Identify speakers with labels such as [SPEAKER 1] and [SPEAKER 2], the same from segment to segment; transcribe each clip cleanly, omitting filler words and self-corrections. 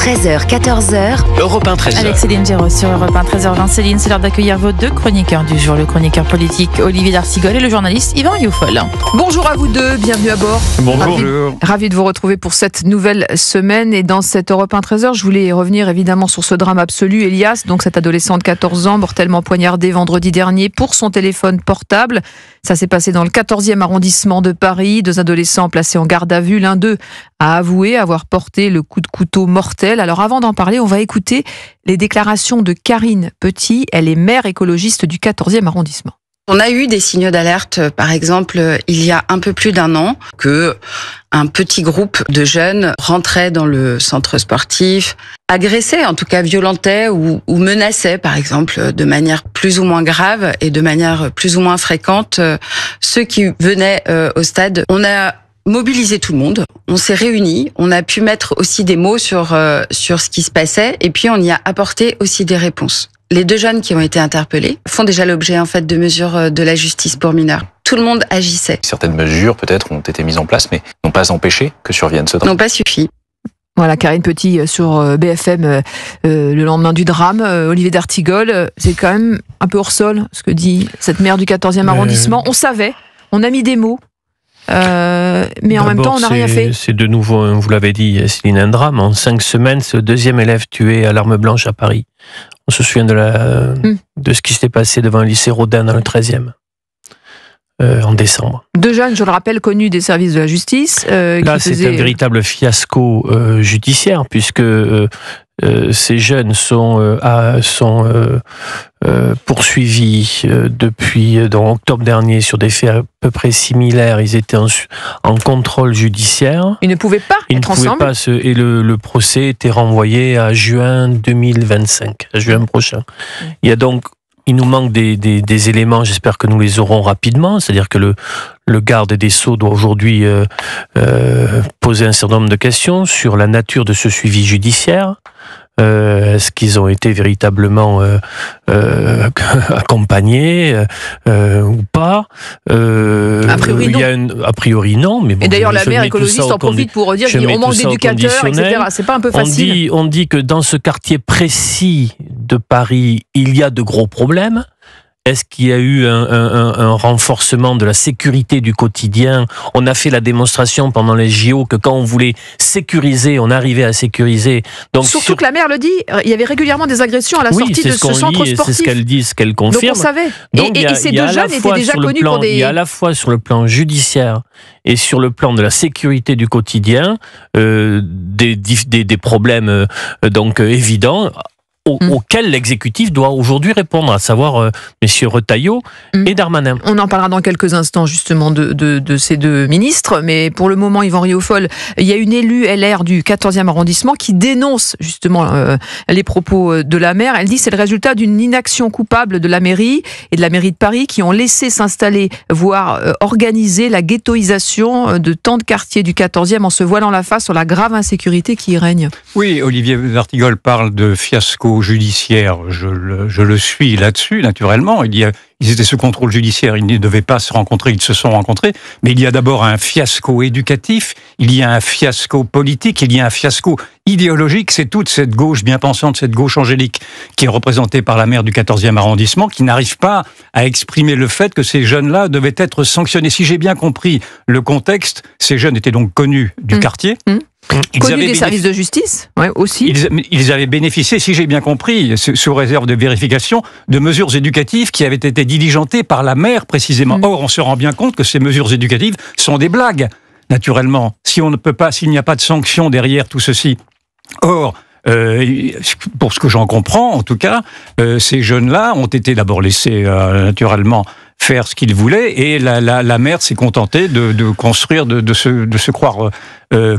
[SPEAKER 1] 13h, 14h.
[SPEAKER 2] Europe 1, 13h.
[SPEAKER 3] Avec Céline Géraud sur Europe 1, 13h20. Céline, c'est l'heure d'accueillir vos deux chroniqueurs du jour. Le chroniqueur politique Olivier d'Artigol et le journaliste Yvan Rioufol.
[SPEAKER 4] Bonjour à vous deux, bienvenue à bord.
[SPEAKER 2] Bonjour.
[SPEAKER 4] Ravi de vous retrouver pour cette nouvelle semaine. Et dans cette Europe 1, 13h, je voulais revenir évidemment sur ce drame absolu. Elias, donc cet adolescent de 14 ans, mortellement poignardé vendredi dernier pour son téléphone portable. Ça s'est passé dans le 14e arrondissement de Paris. Deux adolescents placés en garde à vue. L'un d'eux a avoué avoir porté le coup de couteau mortel. Alors avant d'en parler, on va écouter les déclarations de Karine Petit. Elle est maire écologiste du 14e arrondissement.
[SPEAKER 5] On a eu des signaux d'alerte, par exemple, il y a un peu plus d'un an, que un petit groupe de jeunes rentrait dans le centre sportif, agressait, en tout cas violentait ou menaçait, par exemple, de manière plus ou moins grave et de manière plus ou moins fréquente, ceux qui venaient au stade. On a mobilisé tout le monde, on s'est réunis, on a pu mettre aussi des mots sur ce qui se passait et puis on y a apporté aussi des réponses. Les deux jeunes qui ont été interpellés font déjà l'objet en fait de mesures de la justice pour mineurs. Tout le monde agissait.
[SPEAKER 2] Certaines mesures peut-être ont été mises en place mais n'ont pas empêché que survienne ce drame.
[SPEAKER 5] N'ont pas suffi.
[SPEAKER 4] Voilà, Karine Petit sur BFM le lendemain du drame. Olivier d'Artigol, c'est quand même un peu hors sol ce que dit cette maire du 14e arrondissement. On savait, on a mis des mots. Mais en même temps, on n'a rien fait.
[SPEAKER 6] C'est de nouveau, vous l'avez dit, Céline, un drame. En 5 semaines, c'est le deuxième élève tué à l'arme blanche à Paris. On se souvient de ce qui s'était passé devant le lycée Rodin dans le 13e, en décembre.
[SPEAKER 4] Deux jeunes, je le rappelle, connus des services de la justice.
[SPEAKER 6] Là, c'est un véritable fiasco judiciaire, puisque ces jeunes sont poursuivis depuis octobre dernier sur des faits à peu près similaires. Ils étaient en contrôle judiciaire.
[SPEAKER 4] Ils ne pouvaient pas être ensemble.
[SPEAKER 6] Et le procès était renvoyé à juin 2025, à juin prochain. Il nous manque des éléments, j'espère que nous les aurons rapidement, c'est-à-dire que le garde des Sceaux doit aujourd'hui poser un certain nombre de questions sur la nature de ce suivi judiciaire. Est-ce qu'ils ont été véritablement accompagnés ou pas
[SPEAKER 4] A priori non.
[SPEAKER 6] Mais bon,
[SPEAKER 4] et d'ailleurs la maire écologiste en profite pour dire qu'on manque d'éducateurs, etc. C'est pas un peu facile.
[SPEAKER 6] On dit que dans ce quartier précis de Paris, il y a de gros problèmes. Est-ce qu'il y a eu un renforcement de la sécurité du quotidien ? On a fait la démonstration pendant les JO que quand on voulait sécuriser, on arrivait à sécuriser. Donc
[SPEAKER 4] surtout que la maire le dit, il y avait régulièrement des agressions à la sortie de ce centre sportif.
[SPEAKER 6] C'est ce qu'elle dit, ce qu'elle confirme.
[SPEAKER 4] Donc on savait. Et ces deux jeunes étaient déjà connus pour des...
[SPEAKER 6] Il y a à la fois sur le plan judiciaire et sur le plan de la sécurité du quotidien des problèmes évidents. Auquel l'exécutif doit aujourd'hui répondre, à savoir messieurs Retailleau et Darmanin.
[SPEAKER 4] On en parlera dans quelques instants justement de ces deux ministres, mais pour le moment, Yvan Rioufol, il y a une élue LR du 14e arrondissement qui dénonce justement les propos de la maire. Elle dit que c'est le résultat d'une inaction coupable de la mairie et de la mairie de Paris qui ont laissé s'installer, voire organiser la ghettoisation de tant de quartiers du 14e en se voilant la face sur la grave insécurité qui y règne.
[SPEAKER 7] Oui, Olivier d'Artigol parle de fiasco judiciaire, je le suis là-dessus, naturellement. Ils étaient sous contrôle judiciaire, ils ne devaient pas se rencontrer, ils se sont rencontrés. Mais il y a d'abord un fiasco éducatif, il y a un fiasco politique, il y a un fiasco idéologique. C'est toute cette gauche bien pensante, cette gauche angélique qui est représentée par la maire du 14e arrondissement, qui n'arrive pas à exprimer le fait que ces jeunes-là devaient être sanctionnés. Si j'ai bien compris le contexte, ces jeunes étaient donc connus du quartier.
[SPEAKER 4] Connus des services de justice, aussi.
[SPEAKER 7] Ils avaient bénéficié, si j'ai bien compris, sous réserve de vérification, de mesures éducatives qui avaient été diligentées par la maire précisément. Or, on se rend bien compte que ces mesures éducatives sont des blagues, naturellement. S'il n'y a pas de sanction derrière tout ceci. Or, pour ce que j'en comprends, en tout cas, ces jeunes-là ont été d'abord laissés naturellement faire ce qu'ils voulaient, et la maire s'est contentée de construire, de se croire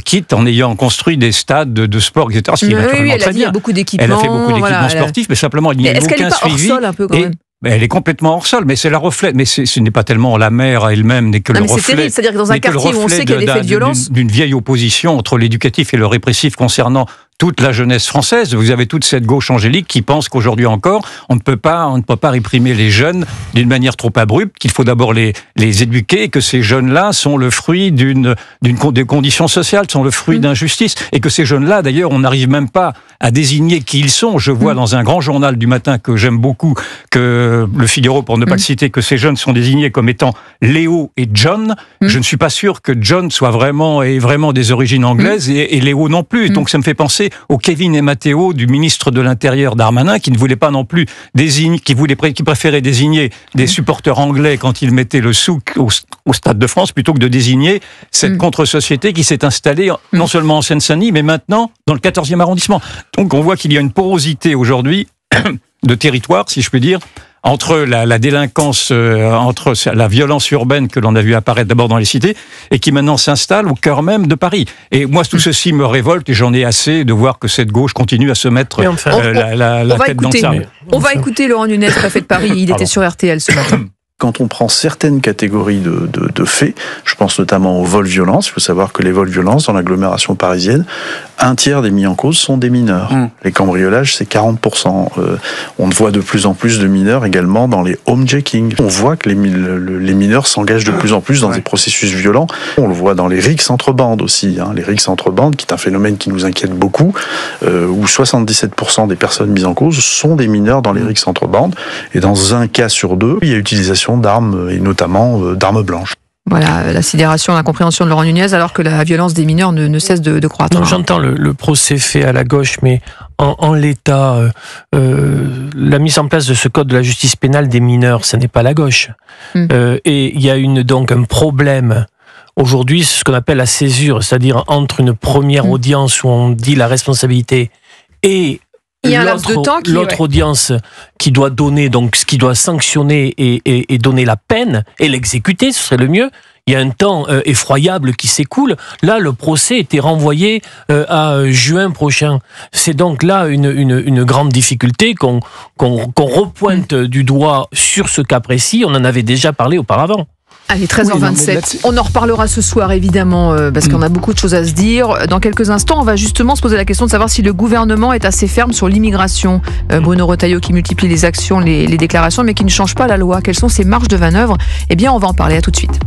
[SPEAKER 7] quitte en ayant construit des stades de sport, etc. Ce qui est naturellement très bien.
[SPEAKER 4] Elle a beaucoup d'équipements.
[SPEAKER 7] Elle a fait beaucoup d'équipements sportifs, mais simplement il n'y a eu aucun suivi.
[SPEAKER 4] Est-ce qu'elle n'est pas hors sol un peu quand même ?
[SPEAKER 7] Elle est complètement hors sol, mais c'est la reflet. Mais ce n'est pas tellement la mère elle-même, n'est que le reflet.
[SPEAKER 4] C'est terrible, c'est-à-dire que dans un quartier où on sait qu'il y a des faits de violence,
[SPEAKER 7] d'une vieille opposition entre l'éducatif et le répressif concernant toute la jeunesse française. Vous avez toute cette gauche angélique qui pense qu'aujourd'hui encore, on ne peut pas réprimer les jeunes d'une manière trop abrupte, qu'il faut d'abord les éduquer, et que ces jeunes-là sont le fruit des conditions sociales, sont le fruit d'injustice, et que ces jeunes-là, d'ailleurs, on n'arrive même pas à désigner qui ils sont. Je vois dans un grand journal du matin que j'aime beaucoup, que Le Figaro, pour ne pas le citer, que ces jeunes sont désignés comme étant Léo et John. Je ne suis pas sûr que John soit vraiment des origines anglaises et Léo non plus. Donc ça me fait penser au Kevin et Matteo du ministre de l'Intérieur Darmanin, qui ne voulait pas non plus désigner, qui préférait désigner des supporters anglais quand il mettait le souk au Stade de France, plutôt que de désigner cette contre-société qui s'est installée non seulement en Seine-Saint-Denis, mais maintenant dans le 14e arrondissement. Donc on voit qu'il y a une porosité aujourd'hui de territoire, si je puis dire, entre la délinquance, entre la violence urbaine que l'on a vu apparaître d'abord dans les cités et qui maintenant s'installe au cœur même de Paris. Et moi, tout ceci me révolte et j'en ai assez de voir que cette gauche continue à se mettre la tête dans le sable.
[SPEAKER 4] On va écouter Laurent Nunez, préfet de Paris. Il était sur RTL ce matin.
[SPEAKER 1] Quand on prend certaines catégories de faits, je pense notamment aux vols violences, il faut savoir que les vols violences dans l'agglomération parisienne, un tiers des mis en cause sont des mineurs. Les cambriolages, c'est 40%. On voit de plus en plus de mineurs également dans les homejacking. On voit que les mineurs s'engagent de plus en plus dans des processus violents. On le voit dans les rixes entre bandes aussi. Les rixes entre bandes, qui est un phénomène qui nous inquiète beaucoup, où 77% des personnes mises en cause sont des mineurs dans les rixes entre bandes. Et dans un cas sur deux, il y a utilisation d'armes, et notamment d'armes blanches.
[SPEAKER 4] Voilà, la sidération, l'incompréhension de Laurent Nunez, alors que la violence des mineurs ne cesse de croître.
[SPEAKER 6] Donc, j'entends le procès fait à la gauche, mais en l'état, la mise en place de ce code de la justice pénale des mineurs, ce n'est pas la gauche. Et il y a donc un problème. Aujourd'hui, c'est ce qu'on appelle la césure, c'est-à-dire entre une première audience où on dit la responsabilité et
[SPEAKER 4] il y a un laps de temps
[SPEAKER 6] l'autre audience qui doit donner, donc ce qui doit sanctionner et donner la peine et l'exécuter, ce serait le mieux. Il y a un temps effroyable qui s'écoule. Là, le procès était renvoyé à juin prochain. C'est donc là une grande difficulté qu'on repointe du doigt sur ce cas précis. On en avait déjà parlé auparavant.
[SPEAKER 4] Allez, 13h27. On en reparlera ce soir, évidemment, parce qu'on a beaucoup de choses à se dire. Dans quelques instants, on va justement se poser la question de savoir si le gouvernement est assez ferme sur l'immigration. Bruno Retailleau qui multiplie les actions, les déclarations, mais qui ne change pas la loi. Quelles sont ses marges de manœuvre ? Eh bien, on va en parler. À tout de suite.